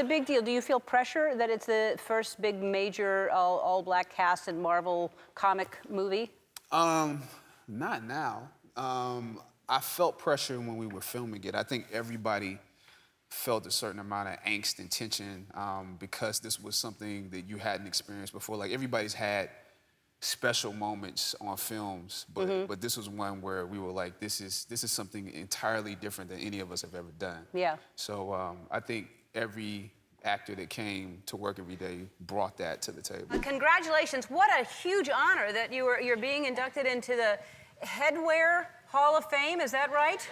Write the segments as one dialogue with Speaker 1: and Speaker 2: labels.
Speaker 1: a big deal. Do you feel pressure that it's the first big major all-black cast in Marvel comic movie?
Speaker 2: Not now. I felt pressure when we were filming it. I think everybody felt a certain amount of angst and tension because this was something that you hadn't experienced before. Like, everybody's had special moments on films, but this was one where we were like, this is something entirely different than any of us have ever done.
Speaker 1: Yeah.
Speaker 2: So I think every actor that came to work every day brought that to the table.
Speaker 1: Congratulations! What a huge honor that you're being inducted into the Headwear Hall of Fame. Is that right?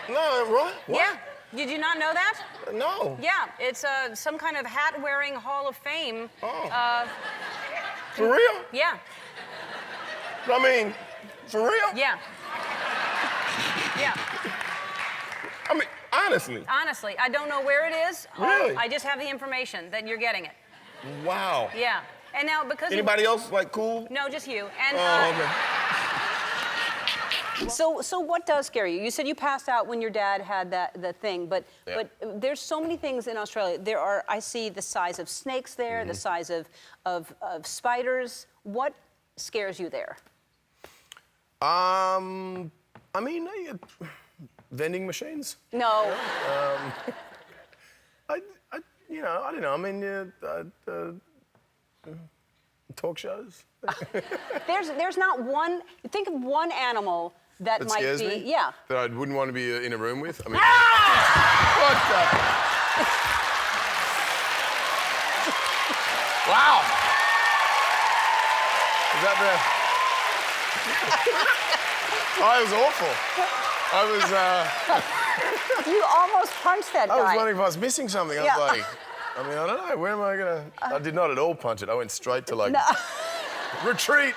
Speaker 3: No, what?
Speaker 1: Yeah. Did you not know that?
Speaker 3: No.
Speaker 1: Yeah, it's some kind of hat-wearing Hall of Fame.
Speaker 3: Oh. For real?
Speaker 1: Yeah.
Speaker 3: I mean, for real?
Speaker 1: Yeah. Yeah.
Speaker 3: I mean, honestly.
Speaker 1: Honestly, I don't know where it is.
Speaker 3: Really?
Speaker 1: I just have the information that you're getting it.
Speaker 3: Wow.
Speaker 1: Yeah. And now because
Speaker 3: Anybody else like cool?
Speaker 1: No, just you. And
Speaker 3: Okay.
Speaker 1: So what does scare you? You said you passed out when your dad had the thing, but there's so many things in Australia. I see the size of snakes there, the size of spiders. What scares you there?
Speaker 3: I mean, vending machines.
Speaker 1: No.
Speaker 3: I don't know. I mean, talk shows.
Speaker 1: There's not one. Think of one animal that might
Speaker 3: scares
Speaker 1: be.
Speaker 3: me?
Speaker 1: Yeah.
Speaker 3: That I wouldn't want to be in a room with. I mean, what the? Wow. Is that the? Oh, it was awful.
Speaker 1: You almost punched that guy.
Speaker 3: I was wondering if I was missing something. I was like, I mean, I don't know. Where am I gonna? I did not at all punch it. I went straight to like. No. Retreat.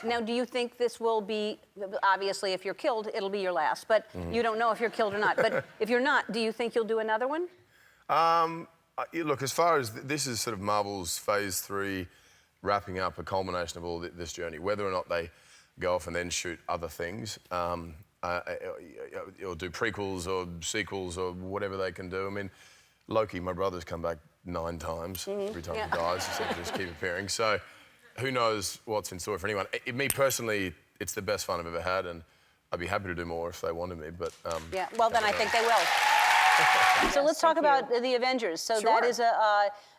Speaker 1: Now, do you think this will be, obviously, if you're killed, it'll be your last, but you don't know if you're killed or not. But if you're not, do you think you'll do another one?
Speaker 3: Look, as far as this is sort of Marvel's Phase 3 wrapping up, a culmination of all this journey, whether or not they go off and then shoot other things, or do prequels or sequels or whatever they can do. I mean, Loki, my brother's come back 9 times. Every time he dies, he said just keep appearing. So who knows what's in store for anyone. Me personally, it's the best fun I've ever had, and I'd be happy to do more if they wanted me, but...
Speaker 1: yeah, well, then I think they will. So let's talk about the Avengers. So that is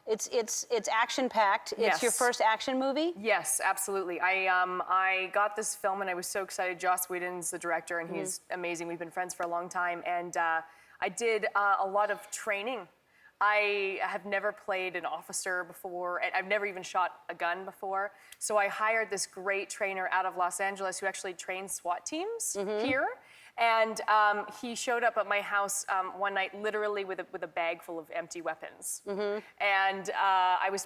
Speaker 1: it's action-packed. It's your first action movie?
Speaker 4: Yes, absolutely. I got this film and I was so excited. Joss Whedon's the director and he's amazing. We've been friends for a long time, and I did a lot of training. I have never played an officer before, and I've never even shot a gun before. So I hired this great trainer out of Los Angeles who actually trains SWAT teams here. And he showed up at my house one night, literally with a bag full of empty weapons. And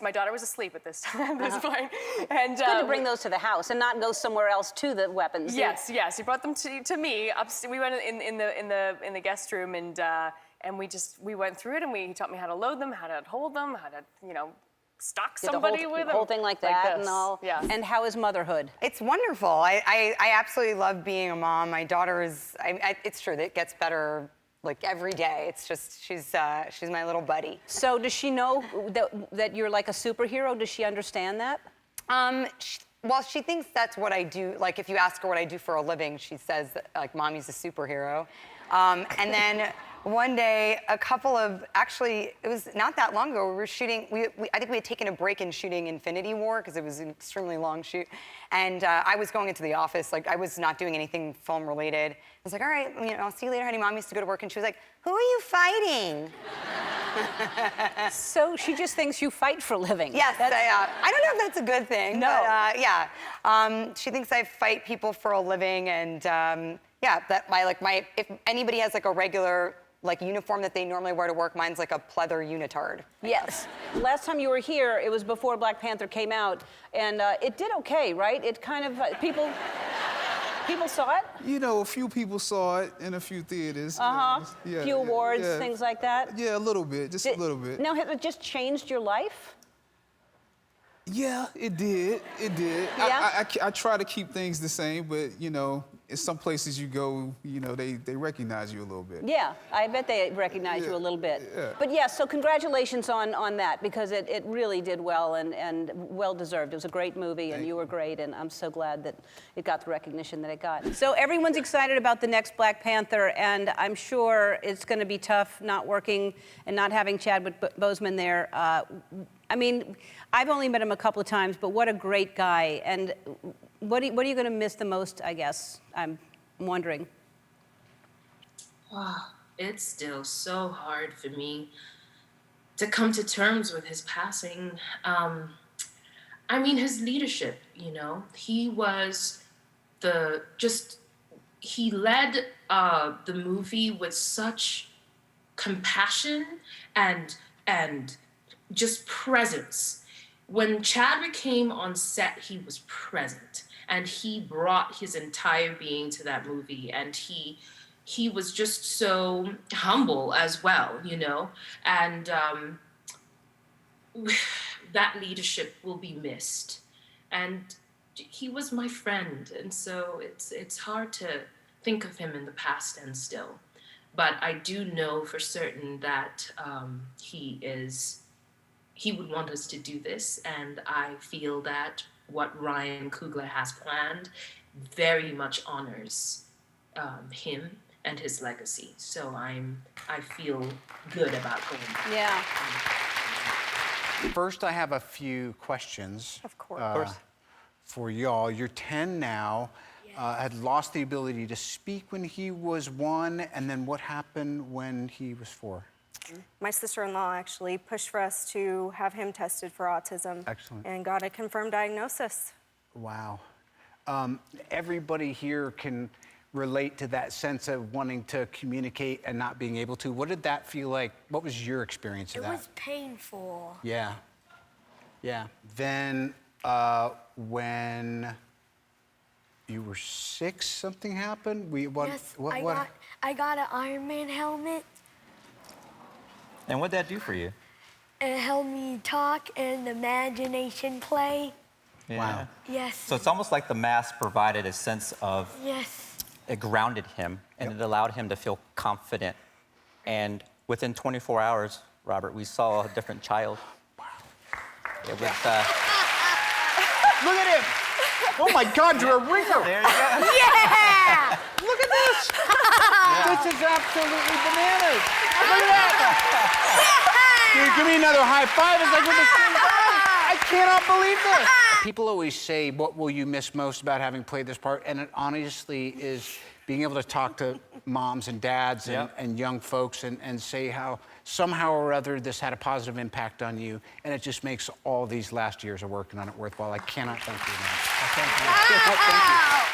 Speaker 4: my daughter was asleep at this point. And
Speaker 1: it's good to bring those to the house and not go somewhere else to the weapons.
Speaker 4: Yes, yes. He brought them to me. We went in the guest room, and we went through it, and he taught me how to load them, how to hold them, how to stalk somebody with them.
Speaker 1: The whole thing like that
Speaker 4: this.
Speaker 1: and all.
Speaker 4: Yeah.
Speaker 1: And how is motherhood?
Speaker 5: It's wonderful. I absolutely love being a mom. My daughter is. It's true that it gets better like every day. It's just she's my little buddy.
Speaker 1: So does she know that you're like a superhero? Does she understand that?
Speaker 5: Well, she thinks that's what I do. Like, if you ask her what I do for a living, she says that, like, Mommy's a superhero. And then one day, actually, it was not that long ago, we were shooting, I think we had taken a break in shooting Infinity War, because it was an extremely long shoot. And I was going into the office, like, I was not doing anything film-related. I was like, all right, I'll see you later, honey. Mom used to go to work. And she was like, who are you fighting?
Speaker 1: So she just thinks you fight for a living.
Speaker 5: Yes, I don't know if that's a good thing.
Speaker 1: No.
Speaker 5: But, yeah. She thinks I fight people for a living, and yeah, that if anybody has like a regular uniform that they normally wear to work, mine's like a pleather unitard.
Speaker 1: Yes. Last time you were here, it was before Black Panther came out, and it did okay, right? It kind of people saw it.
Speaker 6: A few people saw it in a few theaters.
Speaker 1: Yeah, few awards, things like that.
Speaker 6: Yeah, a little bit, just a little bit.
Speaker 1: Now, has it just changed your life?
Speaker 6: Yeah, it did. It did.
Speaker 1: Yeah?
Speaker 6: I try to keep things the same, but in some places you go, you know, they recognize you a little bit.
Speaker 1: Yeah, I bet they recognize you a little bit.
Speaker 6: Yeah.
Speaker 1: But yeah, so congratulations on that, because it really did well and well deserved. It was a great movie, and you were great, and I'm so glad that it got the recognition that it got. So everyone's excited about the next Black Panther, and I'm sure it's going to be tough not working and not having Chadwick Boseman there. I mean, I've only met him a couple of times, but what a great guy. And what are you going to miss the most, I guess? I'm wondering.
Speaker 7: Wow, it's still so hard for me to come to terms with his passing. I mean, his leadership, you know, he was he led the movie with such compassion and just presence. When Chadwick came on set, he was present, and he brought his entire being to that movie, and he was just so humble as well, you know, and that leadership will be missed. And he was my friend, and so it's hard to think of him in the past and still. But I do know for certain that he would want us to do this, and I feel that what Ryan Coogler has planned very much honors him and his legacy. So I feel good about going back.
Speaker 1: Yeah.
Speaker 8: First, I have a few questions.
Speaker 4: Of course.
Speaker 8: For y'all. You're 10 now. Had lost the ability to speak when he was 1, and then what happened when he was 4?
Speaker 9: My sister-in-law actually pushed for us to have him tested for autism.
Speaker 8: Excellent.
Speaker 9: And got a confirmed diagnosis.
Speaker 8: Wow. Everybody here can relate to that sense of wanting to communicate and not being able to. What did that feel like? What was your experience of that?
Speaker 10: It was painful.
Speaker 8: Yeah. Yeah. Then when you were 6, something happened?
Speaker 10: Yes, I got an Iron Man helmet.
Speaker 11: And what'd that do for you?
Speaker 10: It helped me talk and imagination play.
Speaker 11: Yeah.
Speaker 8: Wow.
Speaker 10: Yes.
Speaker 11: So it's almost like the mask provided a sense of,
Speaker 10: Yes.
Speaker 11: it grounded him, and it allowed him to feel confident. And within 24 hours, Robert, we saw a different child. Wow. It was,
Speaker 8: Look at him! Oh my God, you're a ringer!
Speaker 11: there you go.
Speaker 10: Yeah!
Speaker 8: Look at this! This is absolutely bananas! Look at that! Dude, give me another high five. It's like we're the same guy. I cannot believe this. People always say, what will you miss most about having played this part? And it honestly is being able to talk to moms and dads and young folks and say how somehow or other this had a positive impact on you. And it just makes all these last years of working on it worthwhile. I cannot thank you enough. Thank you.